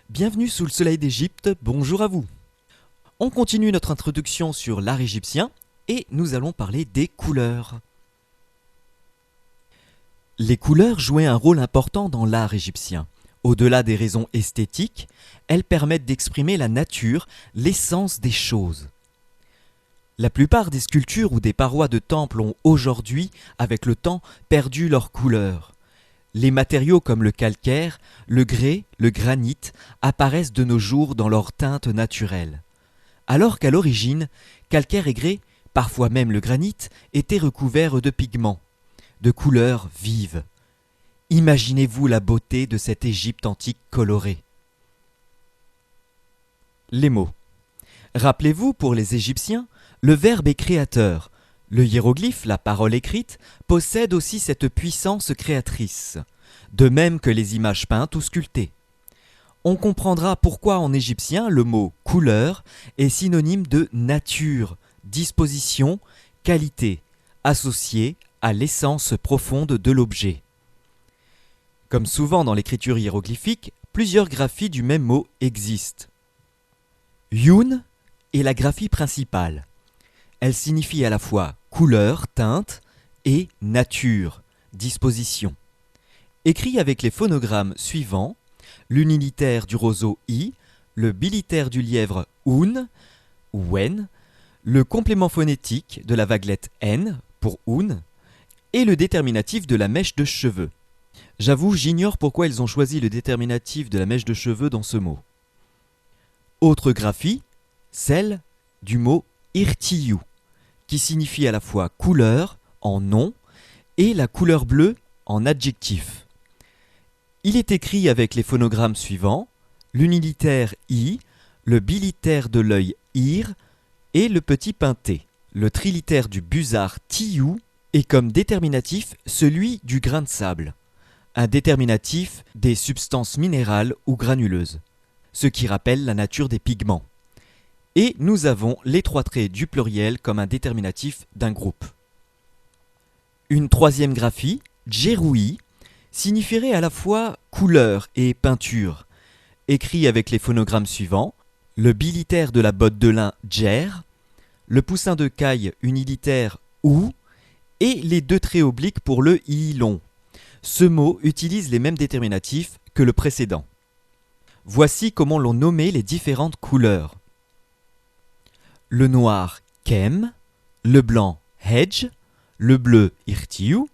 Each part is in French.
Bienvenue sous le soleil d'Égypte, bonjour à vous. On continue notre introduction sur l'art égyptien et nous allons parler des couleurs. Les couleurs jouaient un rôle important dans l'art égyptien. Au-delà des raisons esthétiques, elles permettent d'exprimer la nature, l'essence des choses. La plupart des sculptures ou des parois de temples ont aujourd'hui, avec le temps, perdu leurs couleurs. Les matériaux comme le calcaire, le grès, le granit apparaissent de nos jours dans leur teinte naturelle. Alors qu'à l'origine, calcaire et grès, parfois même le granit, étaient recouverts de pigments, de couleurs vives. Imaginez-vous la beauté de cette Égypte antique colorée. Les mots. Rappelez-vous, pour les Égyptiens, le verbe est créateur. Le hiéroglyphe, la parole écrite, possède aussi cette puissance créatrice, de même que les images peintes ou sculptées. On comprendra pourquoi en égyptien le mot « couleur » est synonyme de nature, disposition, qualité, associé à l'essence profonde de l'objet. Comme souvent dans l'écriture hiéroglyphique, plusieurs graphies du même mot existent. Youn est la graphie principale. Elle signifie à la fois couleur, teinte, et nature, disposition. Écrit avec les phonogrammes suivants, l'unilitaire du roseau I, le bilitaire du lièvre UN, ou wen, le complément phonétique de la vaguelette N pour un, et le déterminatif de la mèche de cheveux. J'avoue, j'ignore pourquoi ils ont choisi le déterminatif de la mèche de cheveux dans ce mot. Autre graphie, celle du mot irtiyu, qui signifie à la fois couleur en nom et la couleur bleue en adjectif. Il est écrit avec les phonogrammes suivants, l'unilitaire I, le bilitaire de l'œil ir et le petit pinté. Le trilitaire du busard tiyu et comme déterminatif celui du grain de sable, un déterminatif des substances minérales ou granuleuses, ce qui rappelle la nature des pigments. Et nous avons les trois traits du pluriel comme un déterminatif d'un groupe. Une troisième graphie, djeroui, signifierait à la fois couleur et peinture, écrit avec les phonogrammes suivants, le bilitaire de la botte de lin djer, le poussin de caille unilitaire ou, et les deux traits obliques pour le i long. Ce mot utilise les mêmes déterminatifs que le précédent. Voici comment l'on nommait les différentes couleurs. Le noir kem, le blanc hedge, le bleu irtiyu.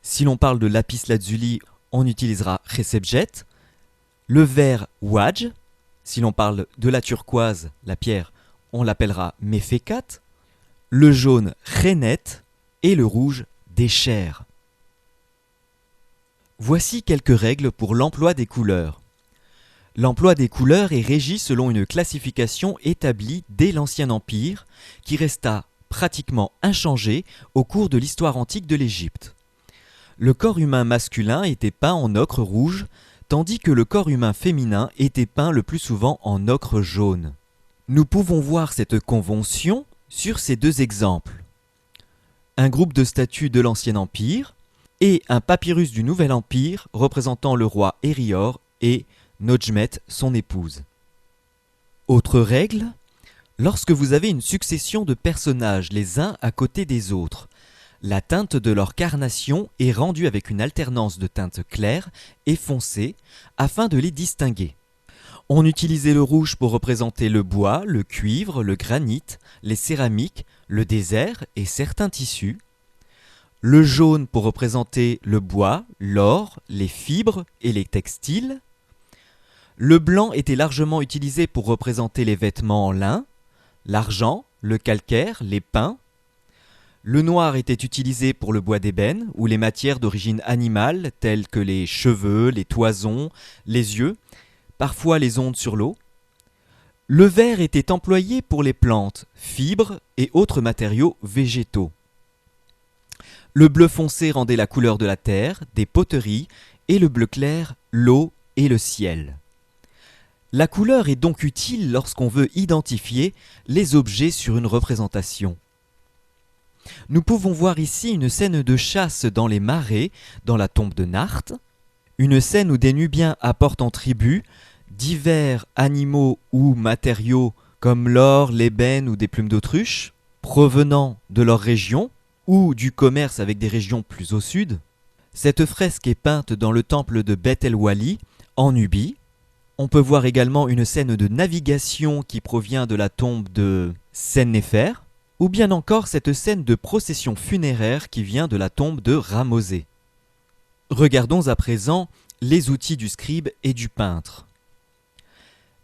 Si l'on parle de lapis lazuli, on utilisera chesebjet. Le vert wadj. Si l'on parle de la turquoise, la pierre, on l'appellera mefekat. Le jaune chenet et le rouge desher. Voici quelques règles pour l'emploi des couleurs. L'emploi des couleurs est régi selon une classification établie dès l'Ancien Empire, qui resta pratiquement inchangée au cours de l'histoire antique de l'Égypte. Le corps humain masculin était peint en ocre rouge, tandis que le corps humain féminin était peint le plus souvent en ocre jaune. Nous pouvons voir cette convention sur ces deux exemples. Un groupe de statues de l'Ancien Empire et un papyrus du Nouvel Empire représentant le roi Hérior et Nojmet, son épouse. Autre règle, lorsque vous avez une succession de personnages les uns à côté des autres, la teinte de leur carnation est rendue avec une alternance de teintes claires et foncées afin de les distinguer. On utilisait le rouge pour représenter le bois, le cuivre, le granit, les céramiques, le désert et certains tissus. Le jaune pour représenter le bois, l'or, les fibres et les textiles. Le blanc était largement utilisé pour représenter les vêtements en lin, l'argent, le calcaire, les pins. Le noir était utilisé pour le bois d'ébène ou les matières d'origine animale telles que les cheveux, les toisons, les yeux, parfois les ondes sur l'eau. Le vert était employé pour les plantes, fibres et autres matériaux végétaux. Le bleu foncé rendait la couleur de la terre, des poteries, et le bleu clair, l'eau et le ciel. La couleur est donc utile lorsqu'on veut identifier les objets sur une représentation. Nous pouvons voir ici une scène de chasse dans les marais, dans la tombe de Nart, une scène où des Nubiens apportent en tribut divers animaux ou matériaux comme l'or, l'ébène ou des plumes d'autruche, provenant de leur région ou du commerce avec des régions plus au sud. Cette fresque est peinte dans le temple de Beth el-Wali, en Nubie. On peut voir également une scène de navigation qui provient de la tombe de Sennefer, ou bien encore cette scène de procession funéraire qui vient de la tombe de Ramosé. Regardons à présent les outils du scribe et du peintre.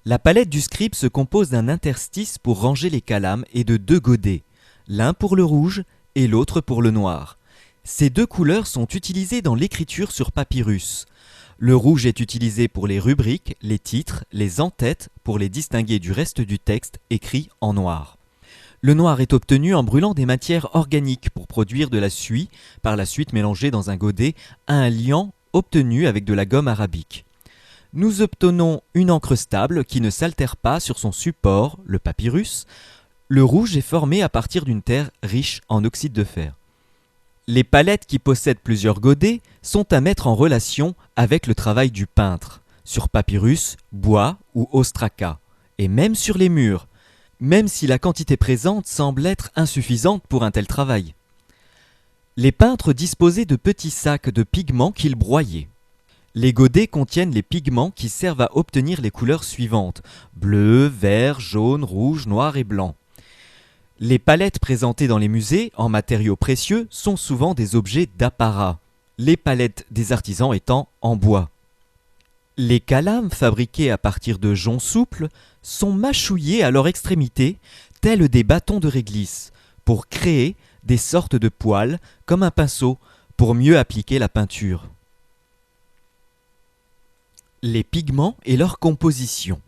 La palette du scribe se compose d'un interstice pour ranger les calames et de 2 godets, l'un pour le rouge et l'autre pour le noir. Ces 2 couleurs sont utilisées dans l'écriture sur papyrus. Le rouge est utilisé pour les rubriques, les titres, les en-têtes pour les distinguer du reste du texte écrit en noir. Le noir est obtenu en brûlant des matières organiques pour produire de la suie, par la suite mélangée dans un godet à un liant obtenu avec de la gomme arabique. Nous obtenons une encre stable qui ne s'altère pas sur son support, le papyrus. Le rouge est formé à partir d'une terre riche en oxyde de fer. Les palettes qui possèdent plusieurs godets sont à mettre en relation avec le travail du peintre, sur papyrus, bois ou ostraca, et même sur les murs, même si la quantité présente semble être insuffisante pour un tel travail. Les peintres disposaient de petits sacs de pigments qu'ils broyaient. Les godets contiennent les pigments qui servent à obtenir les couleurs suivantes: bleu, vert, jaune, rouge, noir et blanc. Les palettes présentées dans les musées en matériaux précieux sont souvent des objets d'apparat, les palettes des artisans étant en bois. Les calames fabriqués à partir de joncs souples sont mâchouillés à leur extrémité, tels des bâtons de réglisse, pour créer des sortes de poils comme un pinceau pour mieux appliquer la peinture. Les pigments et leur composition.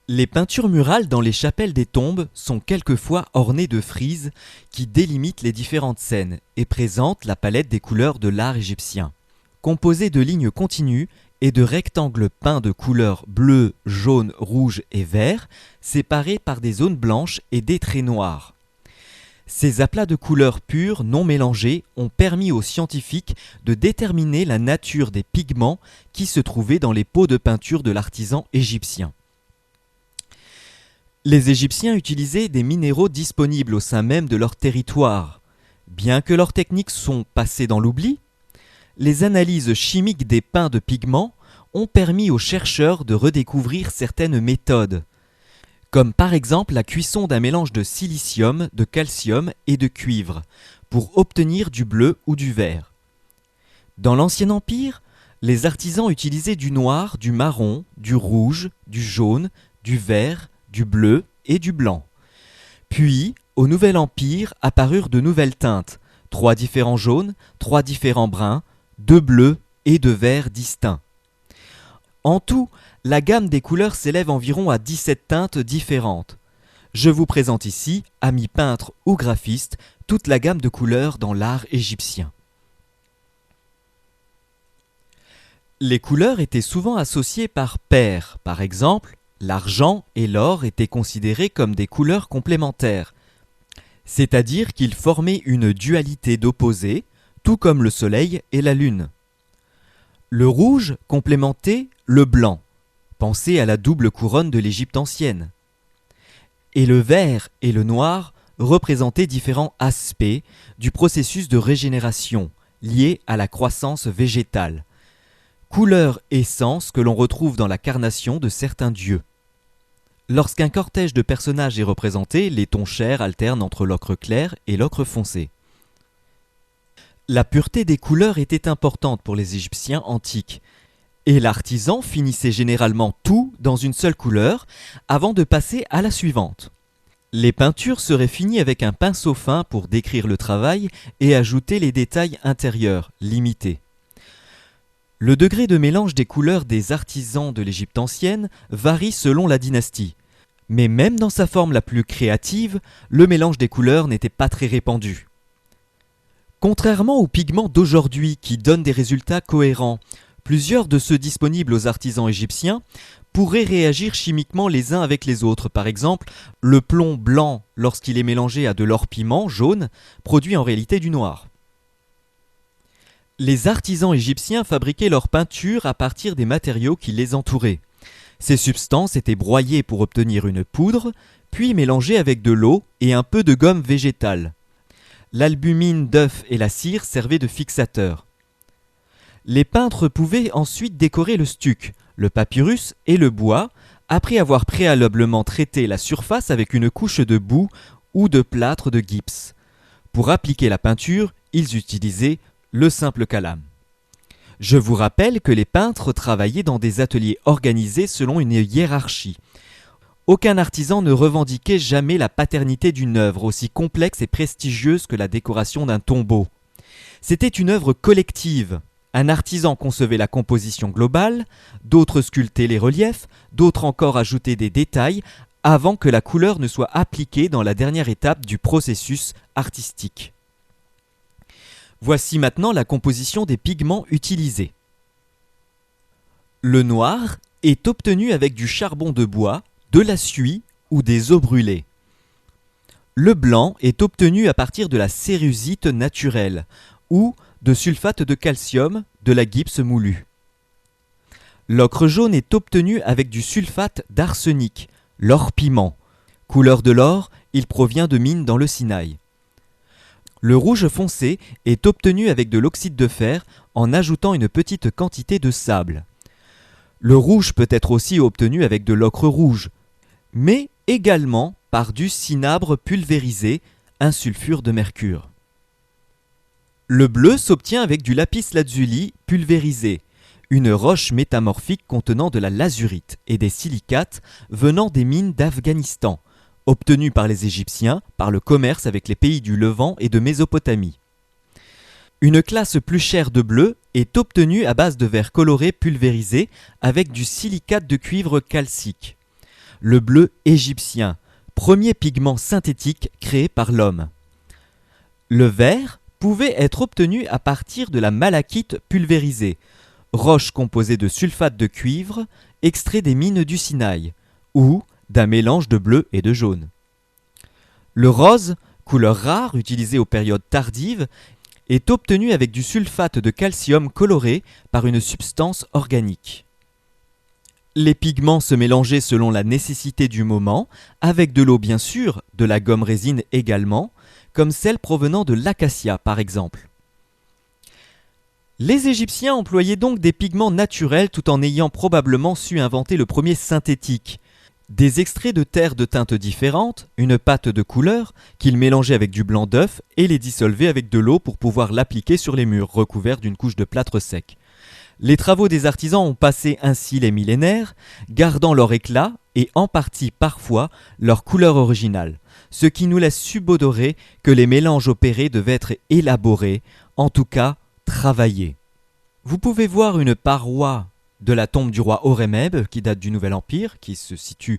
Les peintures murales dans les chapelles des tombes sont quelquefois ornées de frises qui délimitent les différentes scènes et présentent la palette des couleurs de l'art égyptien. Composée de lignes continues et de rectangles peints de couleurs bleu, jaune, rouge et vert, séparés par des zones blanches et des traits noirs. Ces aplats de couleurs pures non mélangées ont permis aux scientifiques de déterminer la nature des pigments qui se trouvaient dans les pots de peinture de l'artisan égyptien. Les Égyptiens utilisaient des minéraux disponibles au sein même de leur territoire. Bien que leurs techniques sont passées dans l'oubli, les analyses chimiques des peints de pigments ont permis aux chercheurs de redécouvrir certaines méthodes, comme par exemple la cuisson d'un mélange de silicium, de calcium et de cuivre, pour obtenir du bleu ou du vert. Dans l'Ancien Empire, les artisans utilisaient du noir, du marron, du rouge, du jaune, du vert, du bleu et du blanc. Puis, au Nouvel Empire, apparurent de nouvelles teintes, 3 différents jaunes, 3 différents bruns, 2 bleus et 2 verts distincts. En tout, la gamme des couleurs s'élève environ à 17 teintes différentes. Je vous présente ici, amis peintres ou graphistes, toute la gamme de couleurs dans l'art égyptien. Les couleurs étaient souvent associées par paires, par exemple, l'argent et l'or étaient considérés comme des couleurs complémentaires, c'est-à-dire qu'ils formaient une dualité d'opposés, tout comme le soleil et la lune. Le rouge complémentait le blanc, pensez à la double couronne de l'Égypte ancienne. Et le vert et le noir représentaient différents aspects du processus de régénération lié à la croissance végétale, couleur et sens que l'on retrouve dans la carnation de certains dieux. Lorsqu'un cortège de personnages est représenté, les tons chers alternent entre l'ocre clair et l'ocre foncé. La pureté des couleurs était importante pour les Égyptiens antiques, et l'artisan finissait généralement tout dans une seule couleur avant de passer à la suivante. Les peintures seraient finies avec un pinceau fin pour décrire le travail et ajouter les détails intérieurs, limités. Le degré de mélange des couleurs des artisans de l'Égypte ancienne varie selon la dynastie. Mais même dans sa forme la plus créative, le mélange des couleurs n'était pas très répandu. Contrairement aux pigments d'aujourd'hui qui donnent des résultats cohérents, plusieurs de ceux disponibles aux artisans égyptiens pourraient réagir chimiquement les uns avec les autres. Par exemple, le plomb blanc, lorsqu'il est mélangé à de l'or piment jaune, produit en réalité du noir. Les artisans égyptiens fabriquaient leurs peintures à partir des matériaux qui les entouraient. Ces substances étaient broyées pour obtenir une poudre, puis mélangées avec de l'eau et un peu de gomme végétale. L'albumine d'œuf et la cire servaient de fixateurs. Les peintres pouvaient ensuite décorer le stuc, le papyrus et le bois, après avoir préalablement traité la surface avec une couche de boue ou de plâtre de gypse. Pour appliquer la peinture, ils utilisaient le simple calame. Je vous rappelle que les peintres travaillaient dans des ateliers organisés selon une hiérarchie. Aucun artisan ne revendiquait jamais la paternité d'une œuvre aussi complexe et prestigieuse que la décoration d'un tombeau. C'était une œuvre collective. Un artisan concevait la composition globale, d'autres sculptaient les reliefs, d'autres encore ajoutaient des détails avant que la couleur ne soit appliquée dans la dernière étape du processus artistique. Voici maintenant la composition des pigments utilisés. Le noir est obtenu avec du charbon de bois, de la suie ou des eaux brûlées. Le blanc est obtenu à partir de la cérusite naturelle ou de sulfate de calcium, de la gypse moulue. L'ocre jaune est obtenu avec du sulfate d'arsenic, l'or-piment. Couleur de l'or, il provient de mines dans le Sinaï. Le rouge foncé est obtenu avec de l'oxyde de fer en ajoutant une petite quantité de sable. Le rouge peut être aussi obtenu avec de l'ocre rouge, mais également par du cinabre pulvérisé, un sulfure de mercure. Le bleu s'obtient avec du lapis lazuli pulvérisé, une roche métamorphique contenant de la lazurite et des silicates venant des mines d'Afghanistan, obtenus par les Égyptiens par le commerce avec les pays du Levant et de Mésopotamie. Une classe plus chère de bleu est obtenue à base de verre coloré pulvérisé avec du silicate de cuivre calcique. Le bleu égyptien, premier pigment synthétique créé par l'homme. Le vert pouvait être obtenu à partir de la malachite pulvérisée, roche composée de sulfate de cuivre extrait des mines du Sinaï, ou d'un mélange de bleu et de jaune. Le rose, couleur rare utilisée aux périodes tardives, est obtenu avec du sulfate de calcium coloré par une substance organique. Les pigments se mélangeaient selon la nécessité du moment, avec de l'eau bien sûr, de la gomme résine également, comme celle provenant de l'acacia par exemple. Les Égyptiens employaient donc des pigments naturels tout en ayant probablement su inventer le premier synthétique. Des extraits de terre de teintes différentes, une pâte de couleur, qu'ils mélangeaient avec du blanc d'œuf et les dissolvaient avec de l'eau pour pouvoir l'appliquer sur les murs recouverts d'une couche de plâtre sec. Les travaux des artisans ont passé ainsi les millénaires, gardant leur éclat et en partie parfois leur couleur originale, ce qui nous laisse subodorer que les mélanges opérés devaient être élaborés, en tout cas travaillés. Vous pouvez voir une paroi de la tombe du roi Horemheb, qui date du Nouvel Empire, qui se situe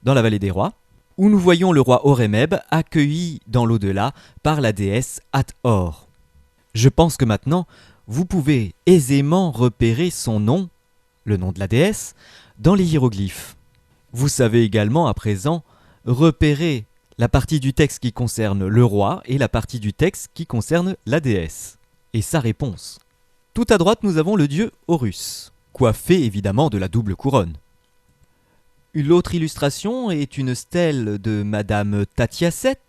dans la vallée des rois, où nous voyons le roi Horemheb accueilli dans l'au-delà par la déesse Hathor. Je pense que maintenant, vous pouvez aisément repérer son nom, le nom de la déesse, dans les hiéroglyphes. Vous savez également à présent repérer la partie du texte qui concerne le roi et la partie du texte qui concerne la déesse, et sa réponse. Tout à droite, nous avons le dieu Horus, coiffé évidemment de la double couronne. L'autre illustration est une stèle de Madame Tatiaset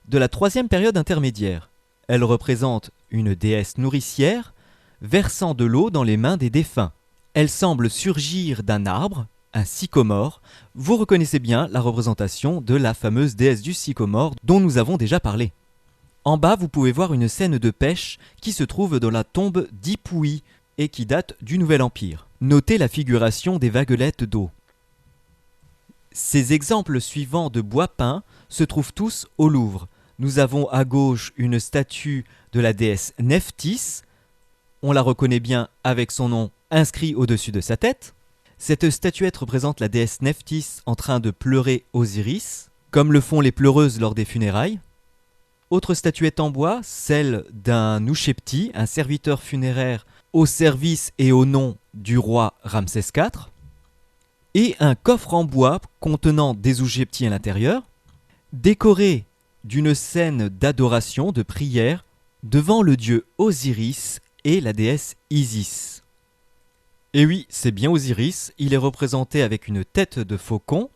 de la 3e période intermédiaire. Elle représente une déesse nourricière versant de l'eau dans les mains des défunts. Elle semble surgir d'un arbre, un sycomore. Vous reconnaissez bien la représentation de la fameuse déesse du sycomore dont nous avons déjà parlé. En bas, vous pouvez voir une scène de pêche qui se trouve dans la tombe d'Ipuy et qui date du Nouvel Empire. Notez la figuration des vaguelettes d'eau. Ces exemples suivants de bois peint se trouvent tous au Louvre. Nous avons à gauche une statue de la déesse Nephthys. On la reconnaît bien avec son nom inscrit au-dessus de sa tête. Cette statuette représente la déesse Nephthys en train de pleurer Osiris, comme le font les pleureuses lors des funérailles. Autre statuette en bois, celle d'un Ushepti, un serviteur funéraire au service et au nom du roi Ramsès IV, et un coffre en bois contenant des Usheptis à l'intérieur, décoré d'une scène d'adoration, de prière, devant le dieu Osiris et la déesse Isis. Et oui, c'est bien Osiris, il est représenté avec une tête de faucon,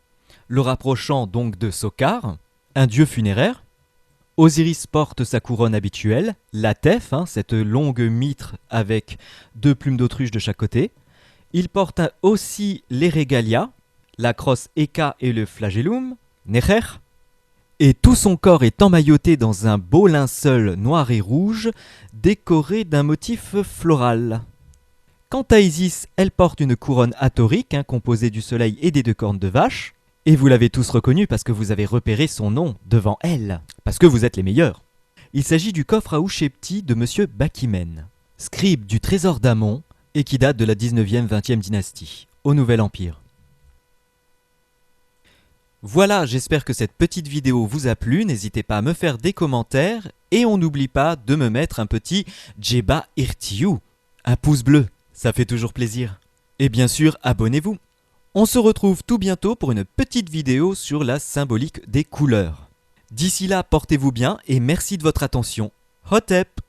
le rapprochant donc de Sokar, un dieu funéraire. Osiris porte sa couronne habituelle, la tef, cette longue mitre avec 2 plumes d'autruche de chaque côté. Il porte aussi les regalia, la crosse Eka et le flagellum, Necher. Et tout son corps est emmailloté dans un beau linceul noir et rouge, décoré d'un motif floral. Quant à Isis, elle porte une couronne athorique, composée du soleil et des 2 cornes de vache. Et vous l'avez tous reconnu parce que vous avez repéré son nom devant elle, parce que vous êtes les meilleurs. Il s'agit du coffre à Oushepti de Monsieur Bakimen, scribe du trésor d'Amon et qui date de la 19e-20e dynastie, au Nouvel Empire. Voilà, j'espère que cette petite vidéo vous a plu, n'hésitez pas à me faire des commentaires et on n'oublie pas de me mettre un petit Djeba Irtiou, un pouce bleu, ça fait toujours plaisir. Et bien sûr, abonnez-vous. On se retrouve tout bientôt pour une petite vidéo sur la symbolique des couleurs. D'ici là, portez-vous bien et merci de votre attention. Hotep!